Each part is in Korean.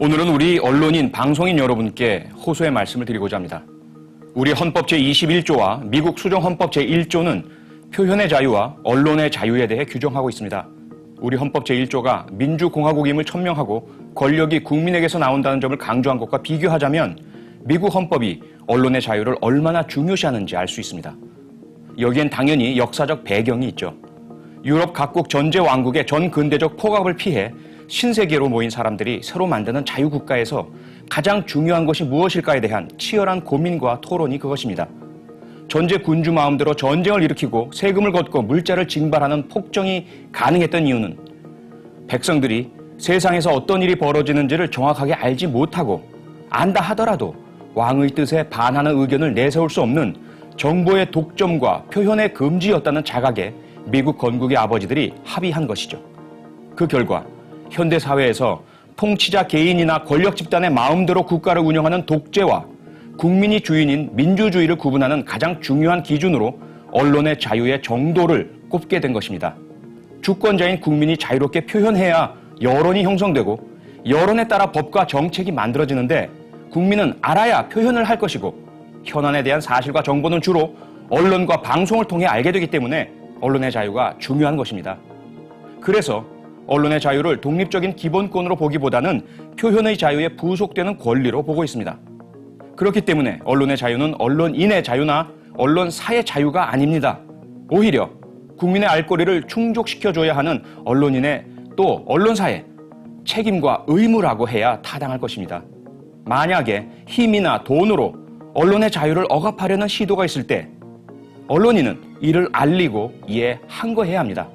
오늘은 우리 언론인, 방송인 여러분께 호소의 말씀을 드리고자 합니다. 우리 헌법 제21조와 미국 수정헌법 제1조는 표현의 자유와 언론의 자유에 대해 규정하고 있습니다. 우리 헌법 제1조가 민주공화국임을 천명하고 권력이 국민에게서 나온다는 점을 강조한 것과 비교하자면 미국 헌법이 언론의 자유를 얼마나 중요시하는지 알 수 있습니다. 여기엔 당연히 역사적 배경이 있죠. 유럽 각국 전제 왕국의 전 근대적 포갑을 피해 신세계로 모인 사람들이 새로 만드는 자유국가에서 가장 중요한 것이 무엇일까에 대한 치열한 고민과 토론이 그것입니다. 전제 군주 마음대로 전쟁을 일으키고 세금을 걷고 물자를 징발하는 폭정이 가능했던 이유는 백성들이 세상에서 어떤 일이 벌어지는지를 정확하게 알지 못하고 안다 하더라도 왕의 뜻에 반하는 의견을 내세울 수 없는 정보의 독점과 표현의 금지였다는 자각에 미국 건국의 아버지들이 합의한 것이죠. 그 결과 현대사회에서 통치자 개인이나 권력 집단의 마음대로 국가를 운영하는 독재와 국민이 주인인 민주주의를 구분하는 가장 중요한 기준으로 언론의 자유의 정도를 꼽게 된 것입니다. 주권자인 국민이 자유롭게 표현해야 여론이 형성되고 여론에 따라 법과 정책이 만들어지는데 국민은 알아야 표현을 할 것이고 현안에 대한 사실과 정보는 주로 언론과 방송을 통해 알게 되기 때문에 언론의 자유가 중요한 것입니다. 그래서 언론의 자유를 독립적인 기본권으로 보기보다는 표현의 자유에 부속되는 권리로 보고 있습니다. 그렇기 때문에 언론의 자유는 언론인의 자유나 언론사의 자유가 아닙니다. 오히려 국민의 알 권리를 충족시켜줘야 하는 언론인의 또 언론사의 책임과 의무라고 해야 타당할 것입니다. 만약에 힘이나 돈으로 언론의 자유를 억압하려는 시도가 있을 때 언론인은 이를 알리고 이에 항거해야 합니다.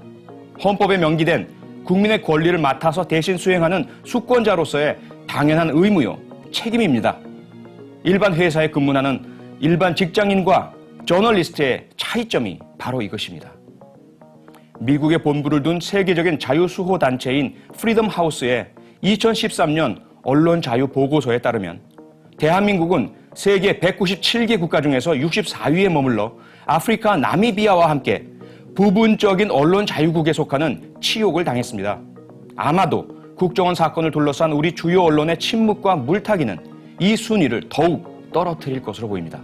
헌법에 명기된 국민의 권리를 맡아서 대신 수행하는 수권자로서의 당연한 의무요, 책임입니다. 일반 회사에 근무하는 일반 직장인과 저널리스트의 차이점이 바로 이것입니다. 미국에 본부를 둔 세계적인 자유수호단체인 프리덤 하우스의 2013년 언론 자유 보고서에 따르면 대한민국은 세계 197개 국가 중에서 64위에 머물러 아프리카 나미비아와 함께 부분적인 언론 자유국에 속하는 치욕을 당했습니다. 아마도 국정원 사건을 둘러싼 우리 주요 언론의 침묵과 물타기는 이 순위를 더욱 떨어뜨릴 것으로 보입니다.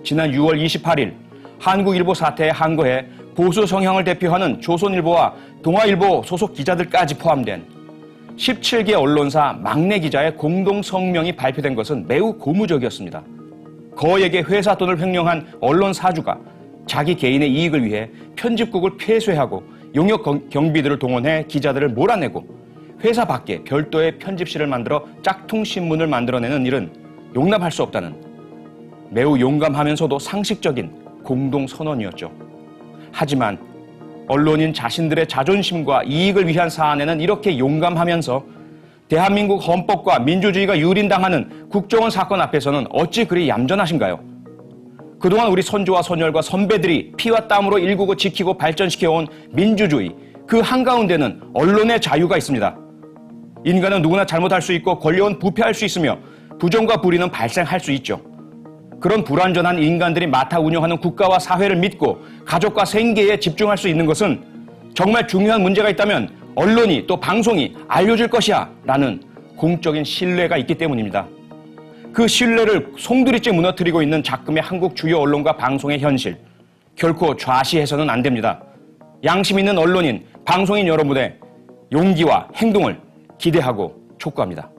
지난 6월 28일 한국일보 사태에 항거해 보수 성향을 대표하는 조선일보와 동아일보 소속 기자들까지 포함된 17개 언론사 막내 기자의 공동 성명이 발표된 것은 매우 고무적이었습니다. 거액의 회사 돈을 횡령한 언론 사주가 자기 개인의 이익을 위해 편집국을 폐쇄하고 용역 경비들을 동원해 기자들을 몰아내고 회사 밖에 별도의 편집실을 만들어 짝퉁 신문을 만들어내는 일은 용납할 수 없다는 매우 용감하면서도 상식적인 공동 선언이었죠. 하지만 언론인 자신들의 자존심과 이익을 위한 사안에는 이렇게 용감하면서 대한민국 헌법과 민주주의가 유린당하는 국정원 사건 앞에서는 어찌 그리 얌전하신가요? 그동안 우리 선조와 선열과 선배들이 피와 땀으로 일구고 지키고 발전시켜온 민주주의, 그 한가운데는 언론의 자유가 있습니다. 인간은 누구나 잘못할 수 있고 권력은 부패할 수 있으며 부정과 불의는 발생할 수 있죠. 그런 불완전한 인간들이 맡아 운영하는 국가와 사회를 믿고 가족과 생계에 집중할 수 있는 것은 정말 중요한 문제가 있다면 언론이 또 방송이 알려줄 것이야 라는 공적인 신뢰가 있기 때문입니다. 그 신뢰를 송두리째 무너뜨리고 있는 작금의 한국 주요 언론과 방송의 현실, 결코 좌시해서는 안 됩니다. 양심 있는 언론인, 방송인 여러분의 용기와 행동을 기대하고 촉구합니다.